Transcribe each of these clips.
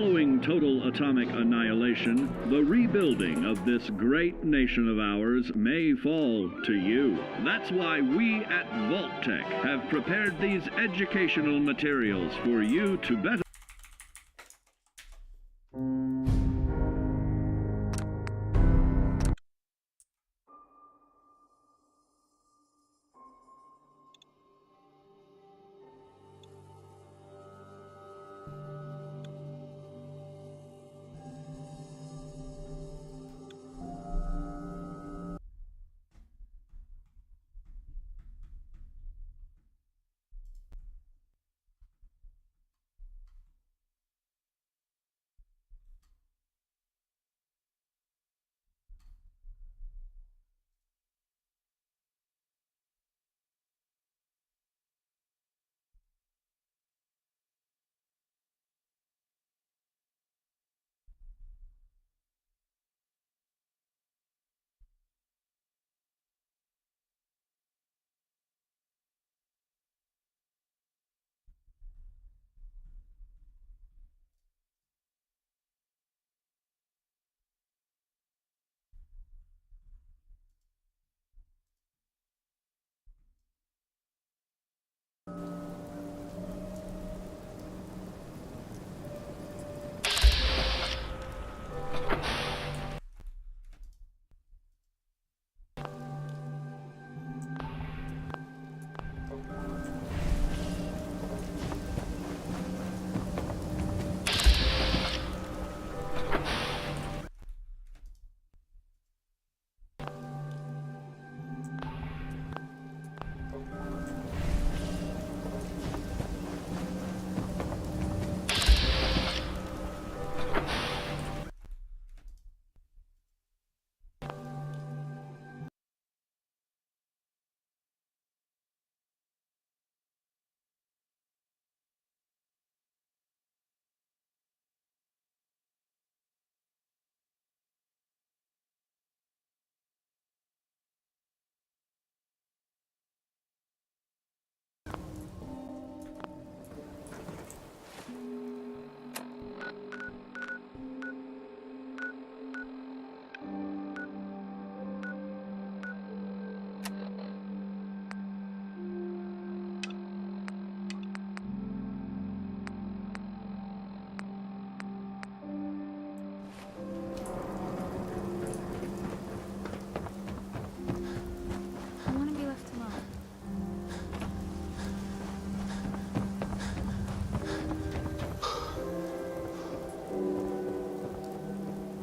Following total atomic annihilation, the rebuilding of this great nation of ours may fall to you. That's why we at Vault-Tec have prepared these educational materials for you to better I want to be left alone.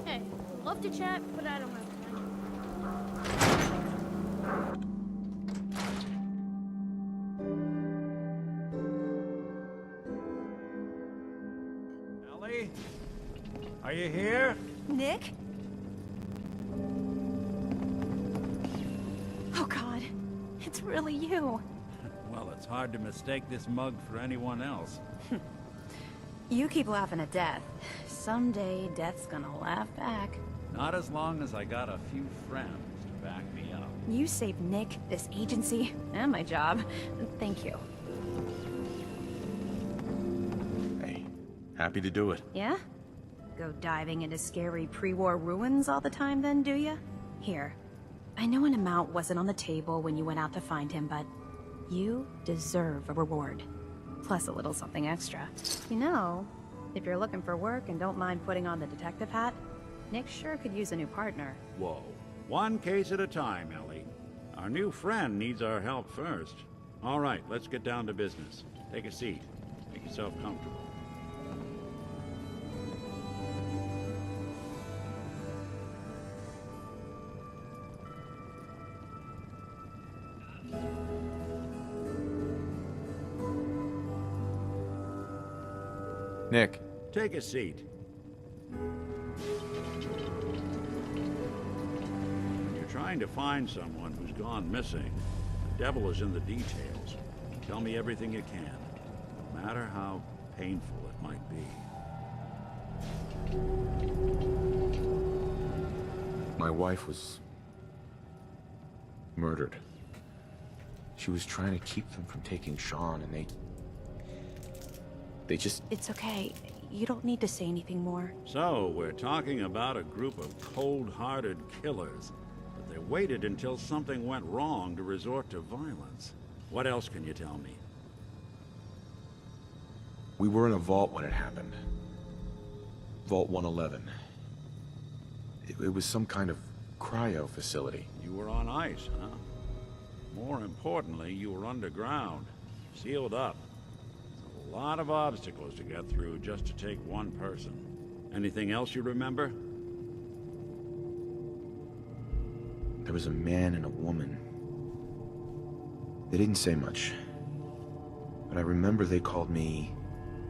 Hey, I'd love to chat, but I don't have time. Ellie? Are you here? Nick? Oh God, it's really you. Well, it's hard to mistake this mug for anyone else. You keep laughing at death. Someday, death's gonna laugh back. Not as long as I got a few friends to back me up. You saved Nick, this agency, and my job. Thank you. Hey, happy to do it. Yeah? Go diving into scary pre-war ruins all the time then, do ya? Here, I know an amount wasn't on the table when you went out to find him, but you deserve a reward. Plus a little something extra. You know, if you're looking for work and don't mind putting on the detective hat, Nick sure could use a new partner. Whoa. One case at a time, Ellie. Our new friend needs our help first. All right, let's get down to business. Take a seat. Make yourself comfortable. Nick. Take a seat. When you're trying to find someone who's gone missing, the devil is in the details. Tell me everything you can, no matter how painful it might be. My wife was murdered. She was trying to keep them from taking Sean, and they just... It's okay. You don't need to say anything more. So, we're talking about a group of cold-hearted killers. But they waited until something went wrong to resort to violence. What else can you tell me? We were in a vault when it happened. Vault 111. It was some kind of cryo facility. You were on ice, huh? More importantly, you were underground, sealed up. A lot of obstacles to get through just to take one person. Anything else you remember? There was a man and a woman. They didn't say much. But I remember they called me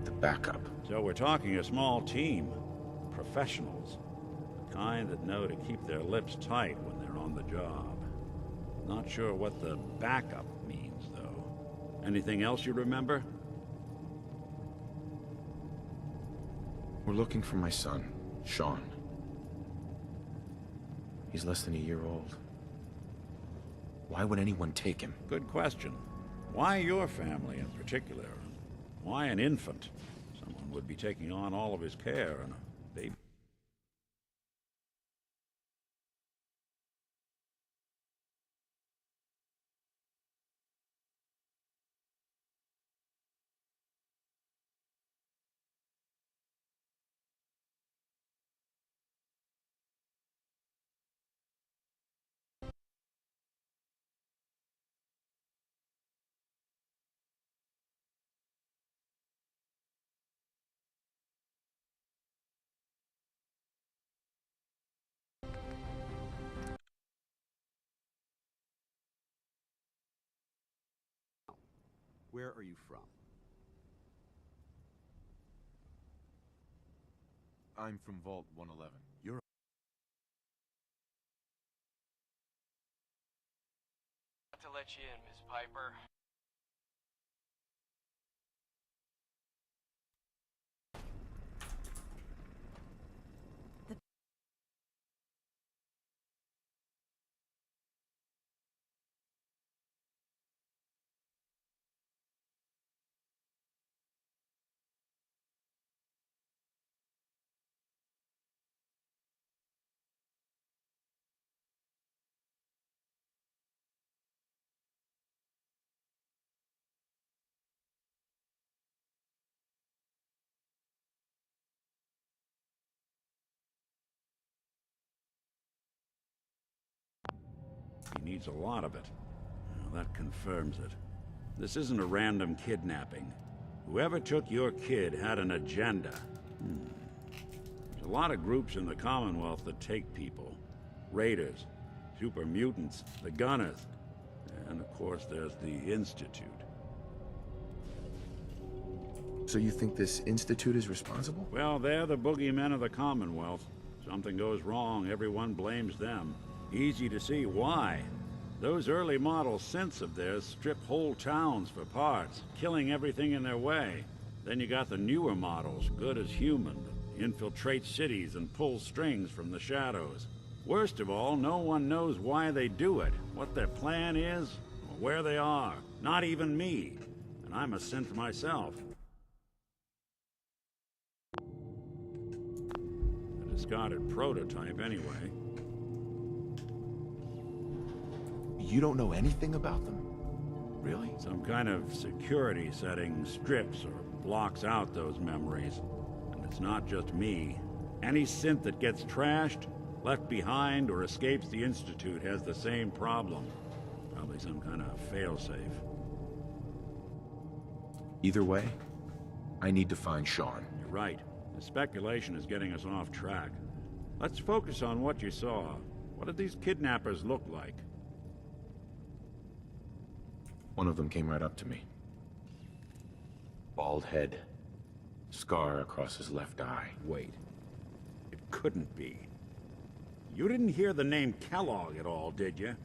the backup. So we're talking a small team. Professionals. The kind that know to keep their lips tight when they're on the job. Not sure what the backup means, though. Anything else you remember? We're looking for my son, Sean. He's less than a year old. Why would anyone take him? Good question. Why your family in particular? Why an infant? Someone would be taking on all of his care and a baby. Where are you from? I'm from Vault 111. You're To let you in, Miss Piper. He needs a lot of it. Well, that confirms it. This isn't a random kidnapping. Whoever took your kid had an agenda. There's a lot of groups in the Commonwealth that take people. Raiders, super mutants, the Gunners, and of course there's the Institute. So you think this Institute is responsible? Well, they're the boogeymen of the Commonwealth. Something goes wrong, everyone blames them. Easy to see why. Those early model synths of theirs strip whole towns for parts, killing everything in their way. Then you got the newer models, good as human, that infiltrate cities and pull strings from the shadows. Worst of all, no one knows why they do it, what their plan is, or where they are. Not even me. And I'm a synth myself. A discarded prototype, anyway. You don't know anything about them? Really? Some kind of security setting strips or blocks out those memories. And it's not just me. Any synth that gets trashed, left behind, or escapes the Institute has the same problem. Probably some kind of failsafe. Either way, I need to find Sean. You're right. The speculation is getting us off track. Let's focus on what you saw. What did these kidnappers look like? One of them came right up to me. Bald head. Scar across his left eye. Wait. It couldn't be. You didn't hear the name Kellogg at all, did you?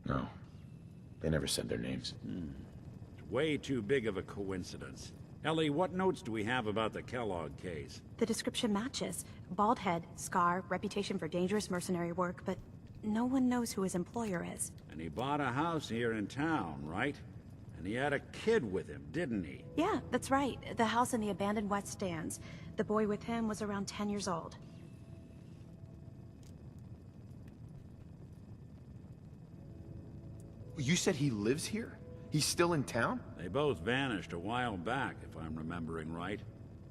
No. They never said their names. It's way too big of a coincidence. Ellie, what notes do we have about the Kellogg case? The description matches. Bald head, scar, reputation for dangerous mercenary work, but no one knows who his employer is. And he bought a house here in town, right? And he had a kid with him, didn't he? Yeah, that's right. The house in the abandoned West Stands. The boy with him was around 10 years old. You said he lives here? He's still in town? They both vanished a while back, if I'm remembering right.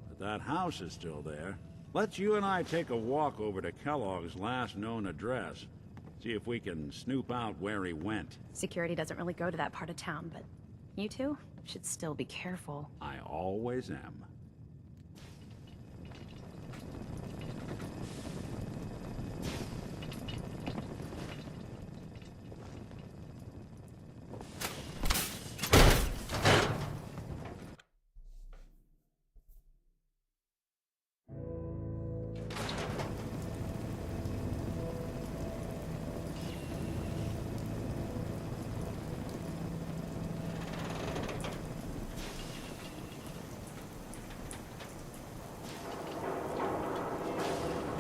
But that house is still there. Let's you and I take a walk over to Kellogg's last known address. See if we can snoop out where he went. Security doesn't really go to that part of town, but you two should still be careful. I always am.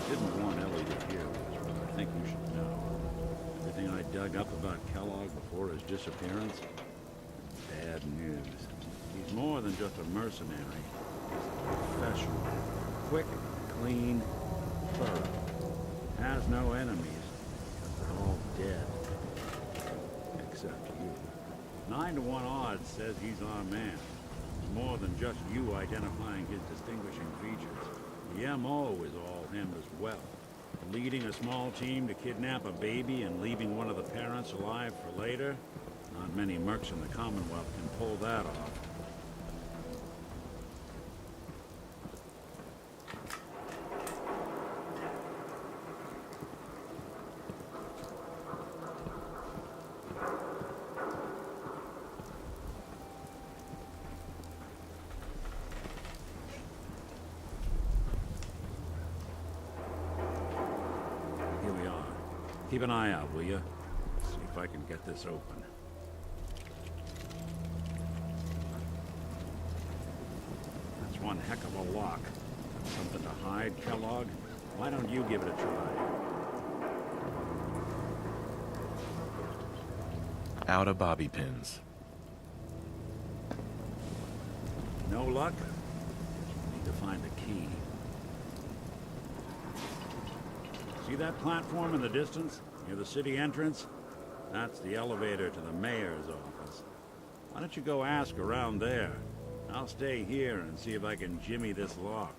Didn't want Ellie to hear this, but I think you should know. Everything I dug up about Kellogg before his disappearance? Bad news. He's more than just a mercenary. He's a professional. Quick, clean, thorough. Has no enemies, because they're all dead. Except you. 9 to 1 odds says he's our man. It's more than just you identifying his distinguishing features. The MO is all him as well. Leading a small team to kidnap a baby and leaving one of the parents alive for later? Not many mercs in the Commonwealth can pull that off. Here we are. Keep an eye out, will you? See if I can get this open. That's one heck of a lock. Something to hide, Kellogg? Why don't you give it a try? Out of bobby pins. No luck? Need to find the key. See that platform in the distance, near the city entrance? That's the elevator to the mayor's office. Why don't you go ask around there? I'll stay here and see if I can jimmy this lock.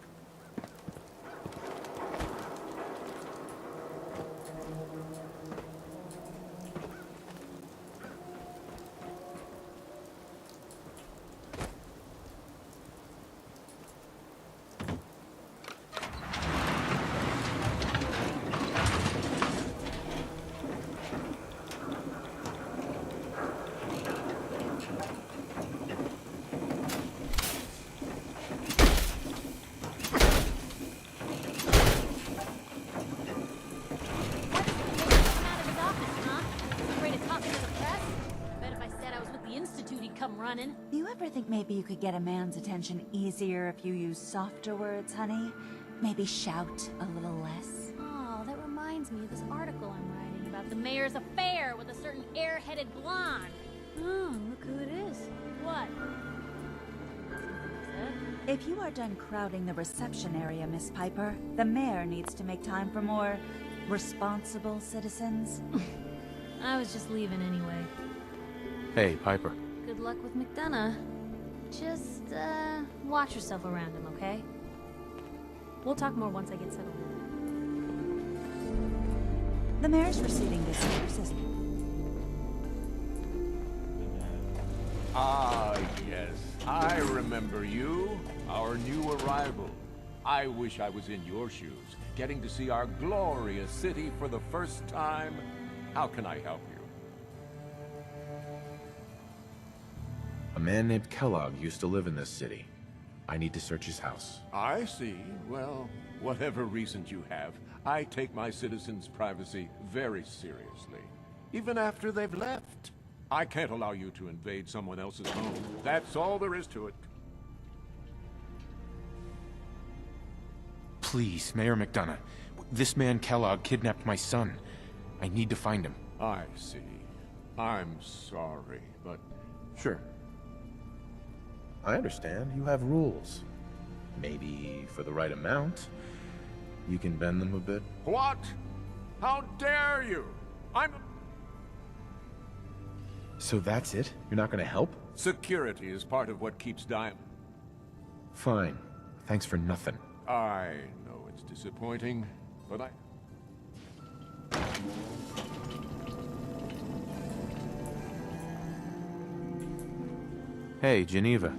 Running. Do you ever think maybe you could get a man's attention easier if you use softer words, honey? Maybe shout a little less? Oh, that reminds me of this article I'm writing about the mayor's affair with a certain air-headed blonde. Oh, look who it is. What? If you are done crowding the reception area, Miss Piper, the mayor needs to make time for more responsible citizens. I was just leaving anyway. Hey, Piper. Good luck with McDonough. Just, watch yourself around him, okay? We'll talk more once I get settled in. The mayor's receiving visitors, isn't he? Ah, yes. I remember you, our new arrival. I wish I was in your shoes, getting to see our glorious city for the first time. How can I help you? A man named Kellogg used to live in this city. I need to search his house. I see. Well, whatever reasons you have, I take my citizens' privacy very seriously. Even after they've left. I can't allow you to invade someone else's home. That's all there is to it. Please, Mayor McDonough. This man Kellogg kidnapped my son. I need to find him. I see. I'm sorry, but Sure. I understand. You have rules. Maybe for the right amount, you can bend them a bit. What? How dare you? So that's it? You're not gonna help? Security is part of what keeps Diamond. Fine. Thanks for nothing. I know it's disappointing, but Hey, Geneva.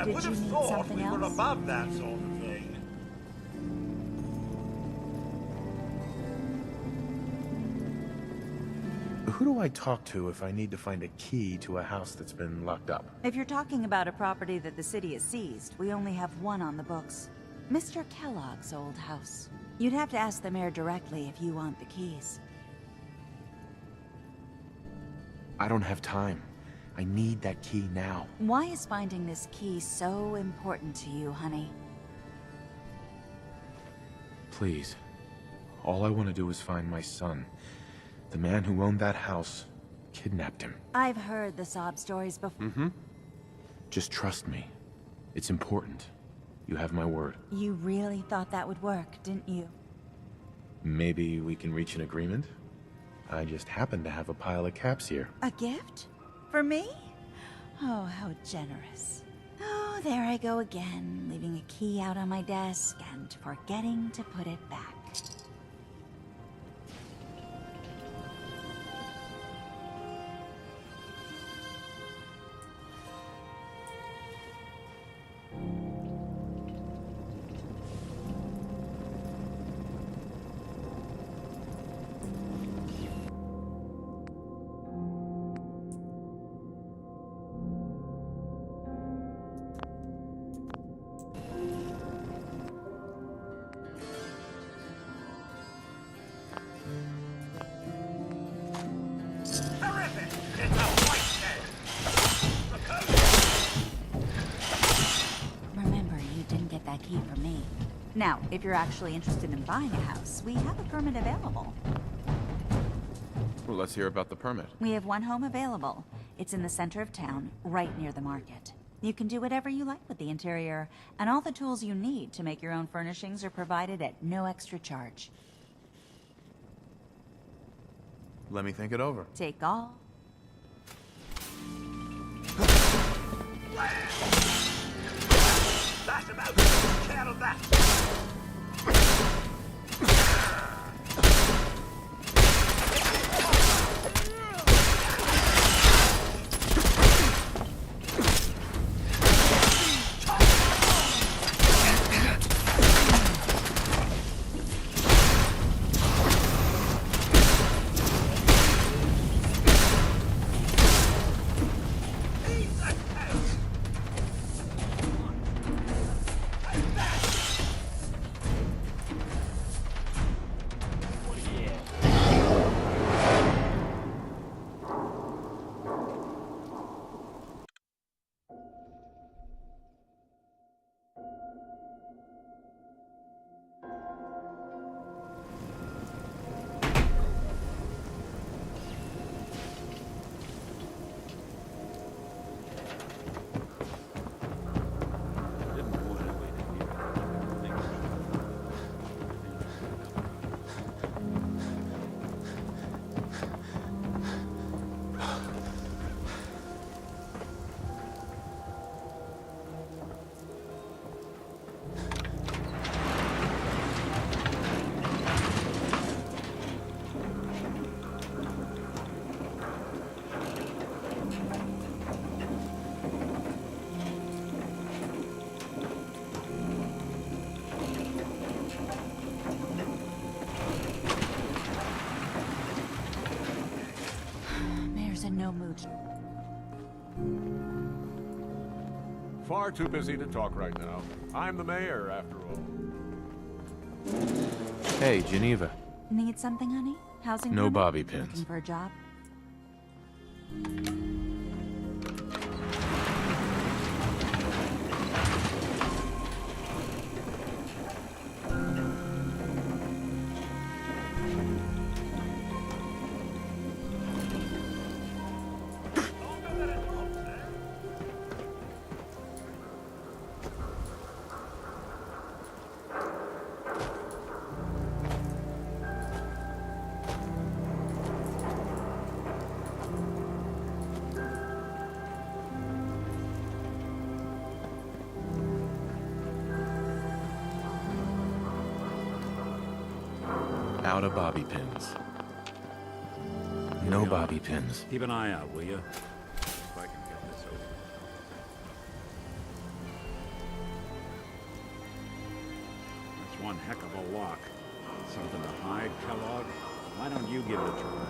Did you need something else? above that sort of thing. Who do I talk to if I need to find a key to a house that's been locked up? If you're talking about a property that the city has seized, we only have one on the books. Mr. Kellogg's old house. You'd have to ask the mayor directly if you want the keys. I don't have time. I need that key now. Why is finding this key so important to you, honey? Please. All I want to do is find my son. The man who owned that house kidnapped him. I've heard the sob stories before. Mm-hmm. Just trust me. It's important. You have my word. You really thought that would work, didn't you? Maybe we can reach an agreement? I just happen to have a pile of caps here. A gift? For me? Oh, how generous. Oh, there I go again, leaving a key out on my desk and forgetting to put it back. Remember, you didn't get that key from me. Now, if you're actually interested in buying a house, we have a permit available. Well, let's hear about the permit. We have one home available. It's in the center of town, right near the market. You can do whatever you like with the interior, and all the tools you need to make your own furnishings are provided at no extra charge. Let me think it over. Take all. That's about it. Care of that. No mood. far too busy to talk right now. I'm the mayor, after all. Hey, Geneva. Need something, honey? Housing No permit? bobby pins. Looking for a job? Out of bobby pins. No bobby pins. Keep an eye out, will you? If I can get this open. That's one heck of a lock. Something to hide, Kellogg? Why don't you give it a try?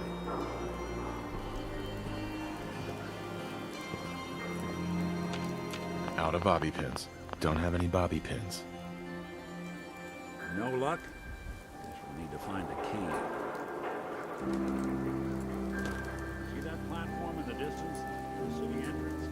Out of bobby pins. Don't have any bobby pins. No luck? Guess we'll need to find a key. See that platform in the distance? The city entrance?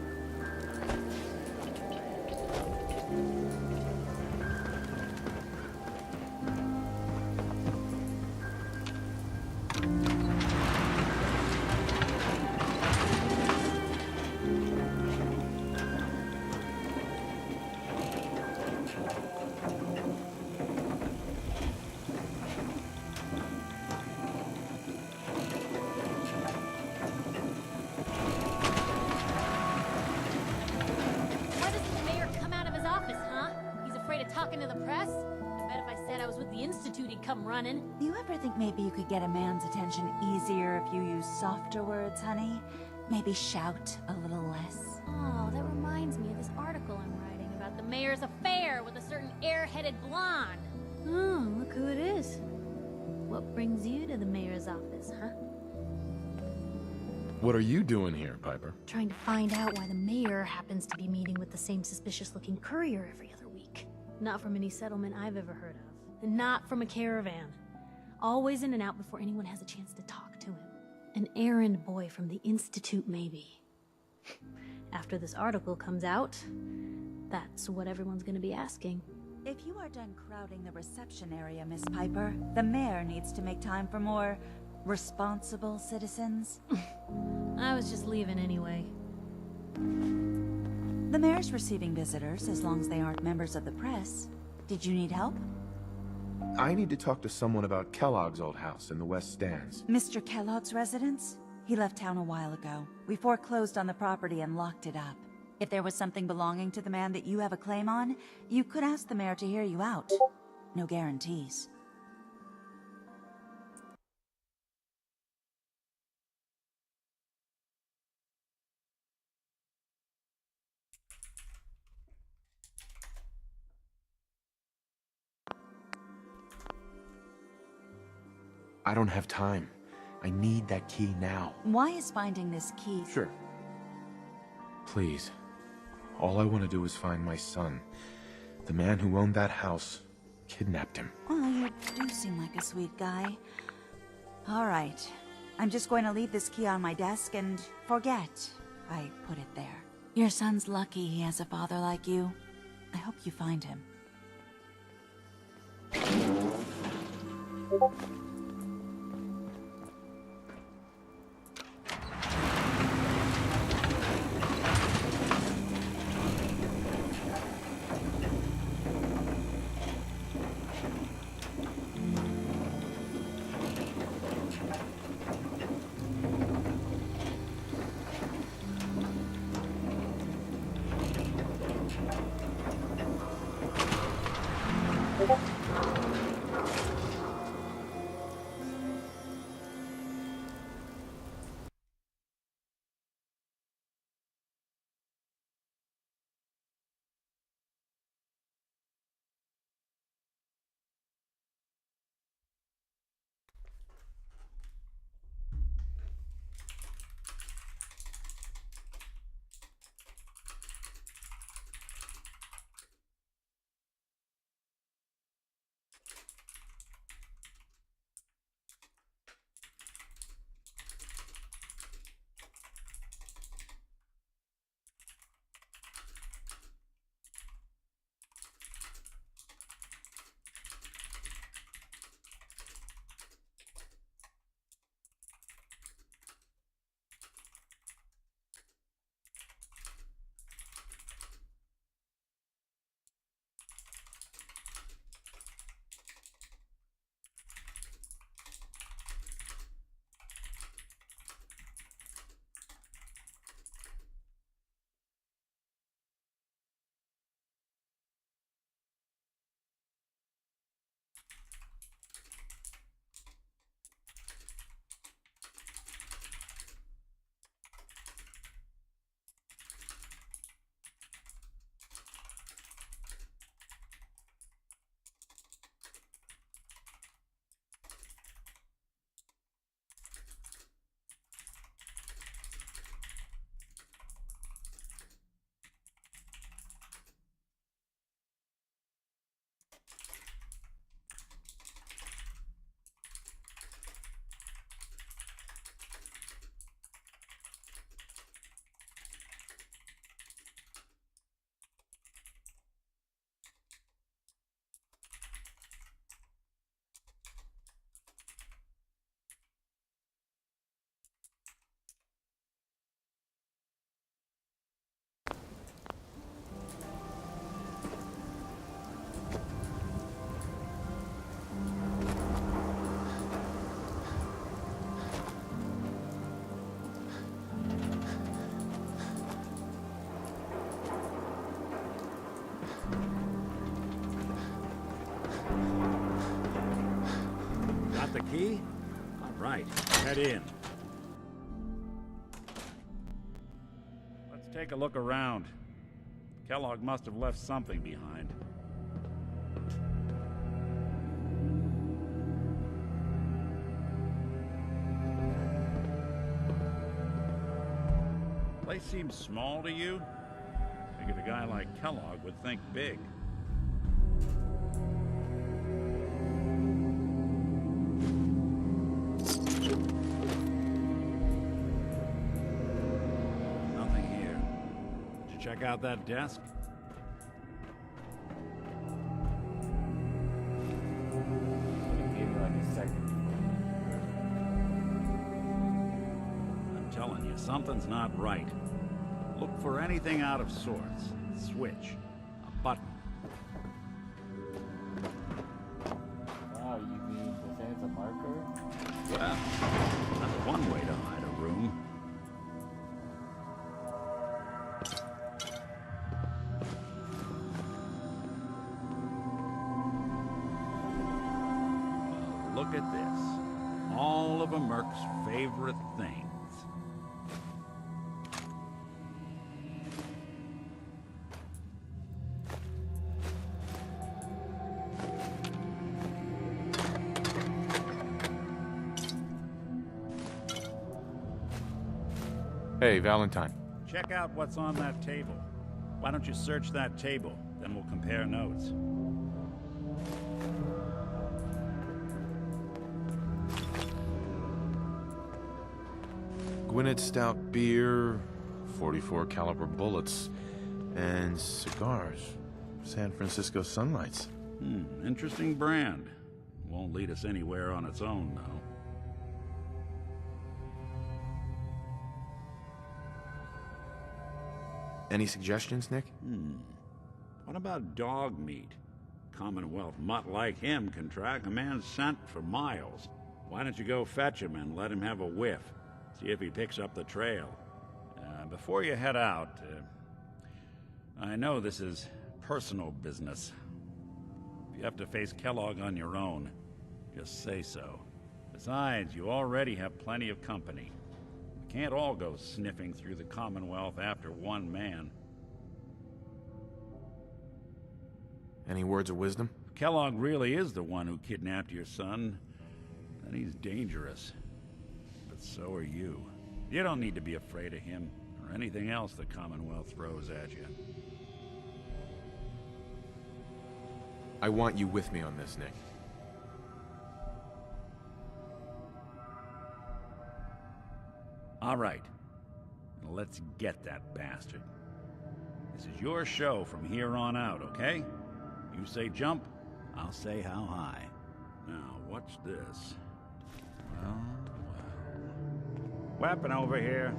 Why doesn't the mayor come out of his office, huh? He's afraid of talking to the press? I bet if I said I was with the Institute, he'd come running. Do you ever think maybe you could get a man's attention easier if you use softer words, honey? Maybe shout a little less. Oh, that reminds me of this article I'm writing about the mayor's affair with a certain airheaded blonde. Oh, look who it is. What brings you to the mayor's office, huh? What are you doing here, Piper? Trying to find out why the mayor happens to be meeting with the same suspicious-looking courier every other week. Not from any settlement I've ever heard of. And not from a caravan. Always in and out before anyone has a chance to talk to him. An errand boy from the Institute, maybe. After this article comes out, that's what everyone's gonna be asking. If you are done crowding the reception area, Miss Piper, the mayor needs to make time for more responsible citizens. I was just leaving anyway. The mayor's receiving visitors as long as they aren't members of the press. Did you need help? I need to talk to someone about Kellogg's old house in the West Stands. Mr. Kellogg's residence? He left town a while ago. We foreclosed on the property and locked it up. If there was something belonging to the man that you have a claim on, you could ask the mayor to hear you out. No guarantees. I don't have time. I need that key now. Why is finding this key? Sure. Please. All I want to do is find my son. The man who owned that house kidnapped him. Well, you do seem like a sweet guy. All right. I'm just going to leave this key on my desk and forget I put it there. Your son's lucky he has a father like you. I hope you find him. the key? All right, head in. Let's take a look around. Kellogg must have left something behind. Place seems small to you? Figured a guy like Kellogg would think big. Nothing here. Did you check out that desk? I'm telling you, something's not right. Look for anything out of sorts. Switch. A button. Wow, you mean the sense of marker? Well, that's one way to hide a room. Well, look at this. All of a Merc's favorite things. Hey, Valentine. Check out what's on that table. Why don't you search that table? Then we'll compare notes. Gwinnett Stout beer, 44 caliber bullets, and cigars. San Francisco Sunlights. Interesting brand. Won't lead us anywhere on its own, though. Any suggestions, Nick? What about dog meat? Commonwealth mutt like him can track a man's scent for miles. Why don't you go fetch him and let him have a whiff? See if he picks up the trail. Before you head out, I know this is personal business. If you have to face Kellogg on your own, just say so. Besides, you already have plenty of company. We can't all go sniffing through the Commonwealth after one man. Any words of wisdom? If Kellogg really is the one who kidnapped your son, then he's dangerous. But so are you. You don't need to be afraid of him or anything else the Commonwealth throws at you. I want you with me on this, Nick. All right. Let's get that bastard. This is your show from here on out, okay? You say jump, I'll say how high. Now, what's this? Well. Weapon over here.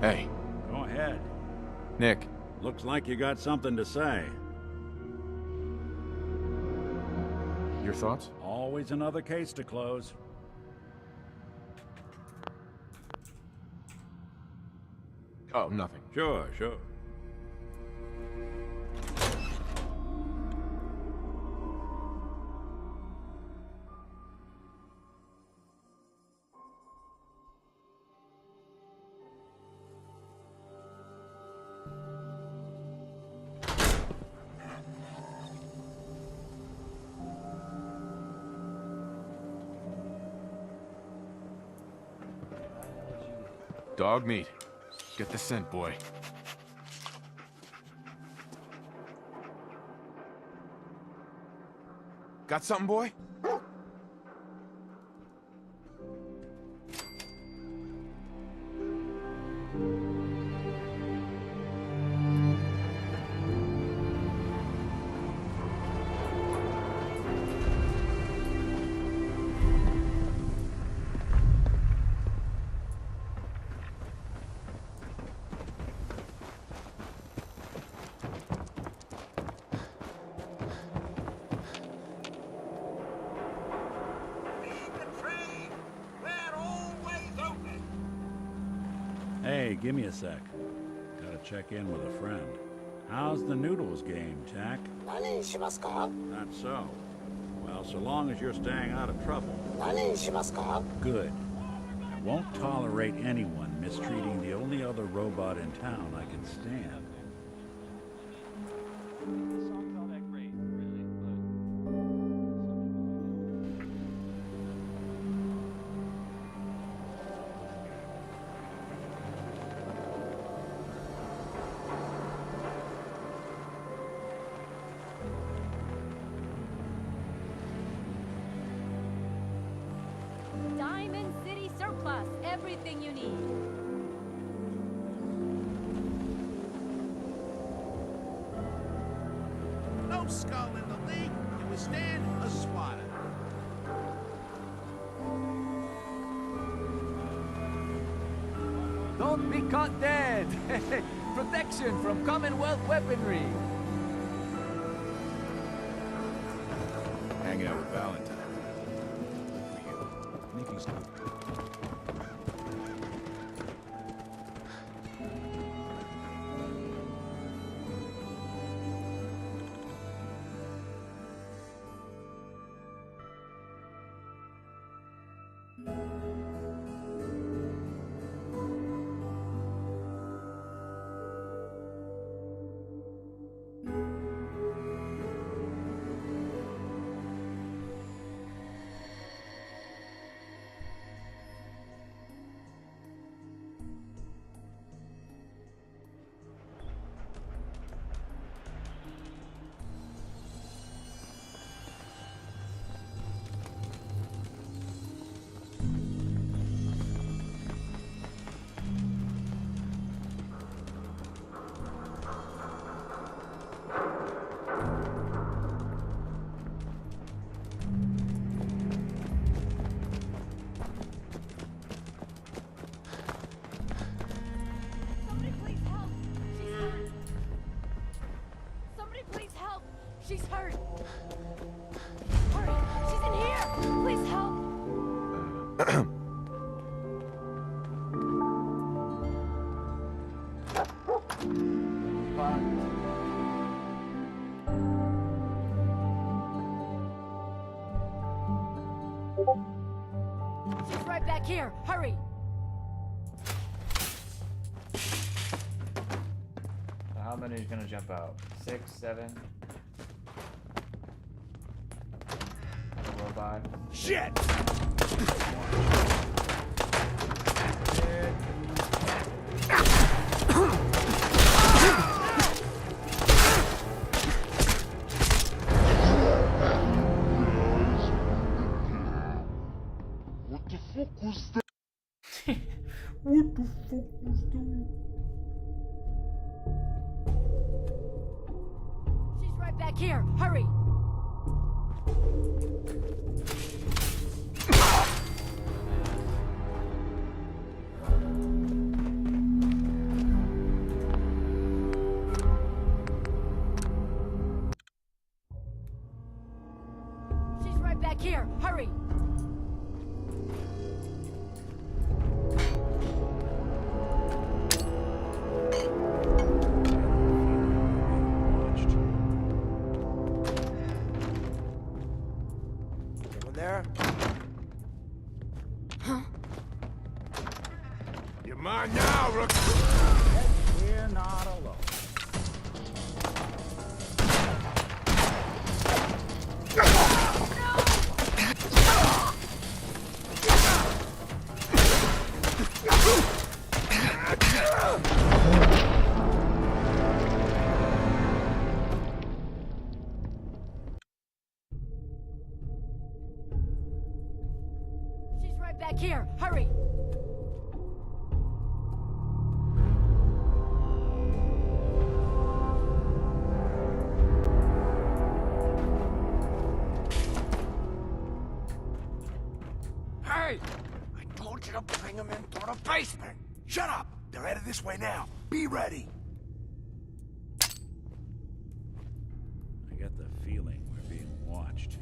Hey. Go ahead. Nick. Looks like you got something to say. Your thoughts? Always another case to close. Oh, nothing. Sure. Dog meat. Get the scent, boy. Got something, boy? Hey, give me a sec. Gotta check in with a friend. How's the noodles game, Jack? Not so. Well, so long as you're staying out of trouble. Good. I won't tolerate anyone mistreating the only other robot in town I can stand. The song's all that great, really, Diamond City Surplus. Everything you need. No skull in the league can withstand a swatter. Don't be caught dead! Protection from Commonwealth weaponry! Hanging out with Valentine. For you. Nikki's good. Somebody please help. She's hurt. Somebody please help. She's hurt. Hurry. She's in here. Please help. She's right back here. Hurry. So how many is gonna jump out? 6, 7? A robot. Shit! She's right back here. Hurry. She's right back here. Hurry. Anyone there? You're mine now, Rook! We're not alone. She's right back here. Hurry. Hey! I told you to bring them into the basement! Shut up! They're headed this way now. Be ready! I get the feeling we're being watched.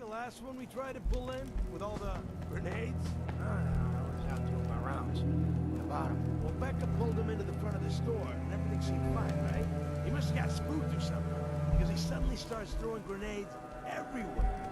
last one we tried to pull in with all the grenades? I was out doing my rounds. What about him? Well, Becca pulled him into the front of the store, and everything seemed fine, right? He must have got spooked or something, because he suddenly starts throwing grenades everywhere.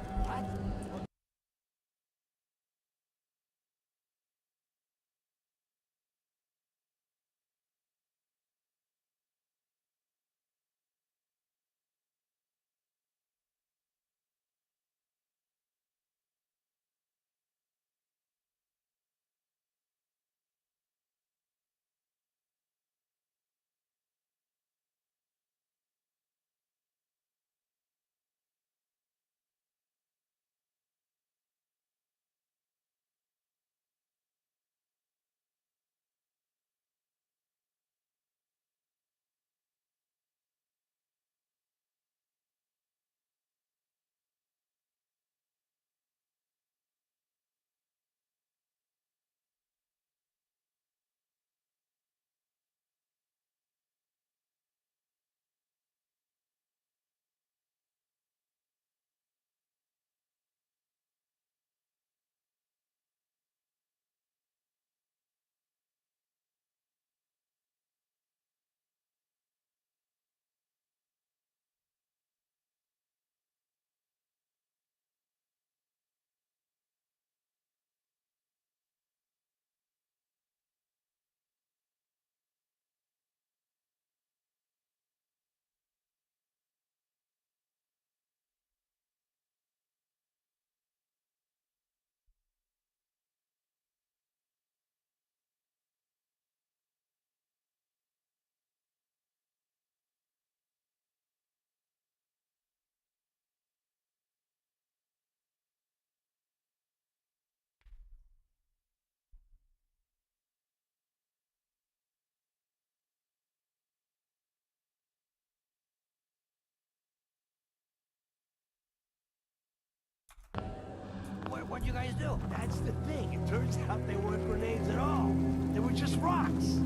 What? What'd you guys do? That's the thing. It turns out they weren't grenades at all. They were just rocks.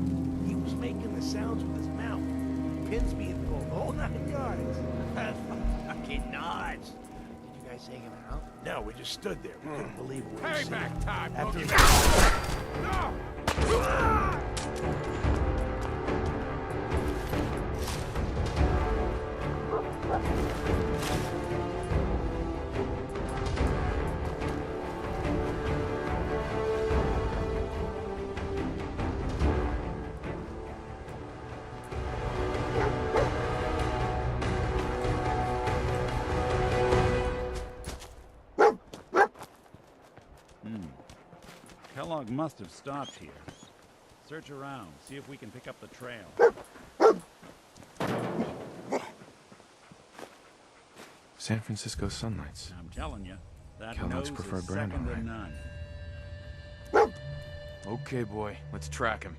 He was making the sounds with his mouth. Pins being pulled, the whole 9 yards. Fucking nuts. Did you guys take him out? No, we just stood there. We couldn't believe it. Payback time! After Kellogg must have stopped here. Search around, see if we can pick up the trail. San Francisco Sunlights. I'm telling you, that Kellogg's nose preferred is brand, second all to right. none. Okay, boy. Let's track him.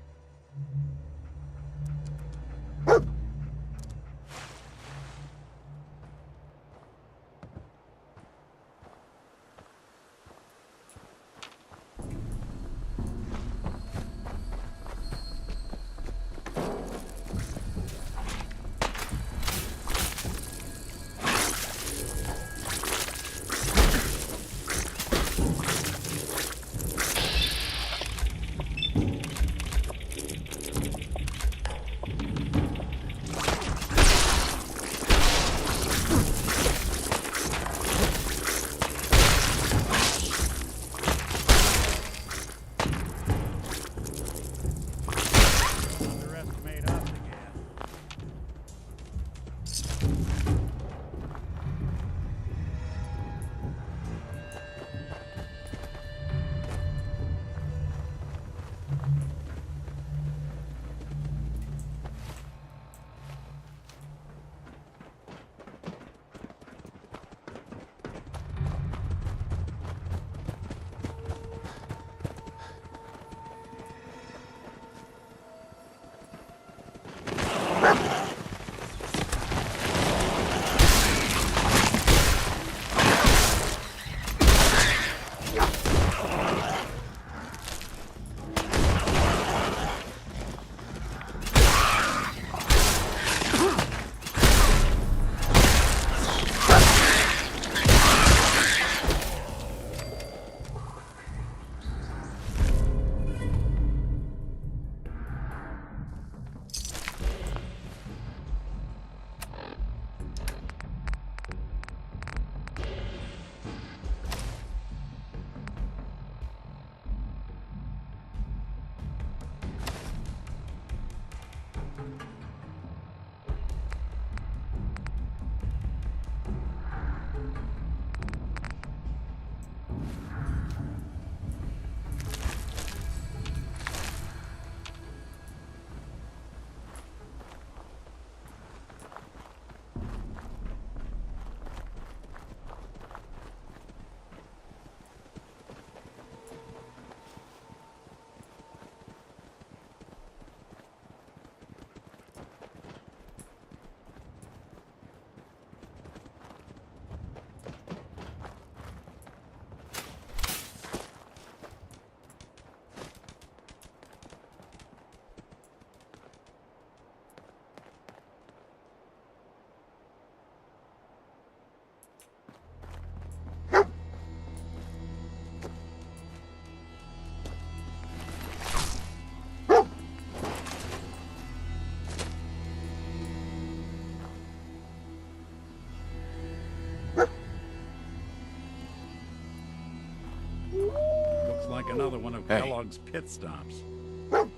another one of Hey. Kellogg's pit stops.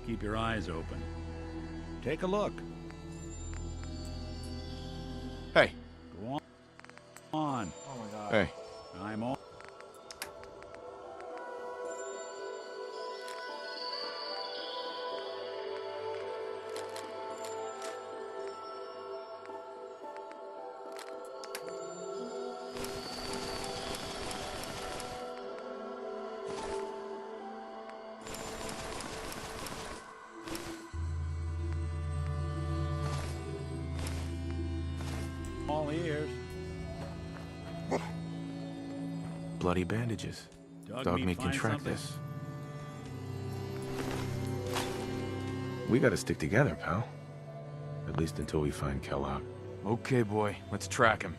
Keep your eyes open. Take a look. Hey. Go on. Oh my god. Hey. I'm on. All ears. Bloody bandages. Dog meat can find track something? this. We gotta stick together, pal. At least until we find Kellogg. Okay, boy. Let's track him.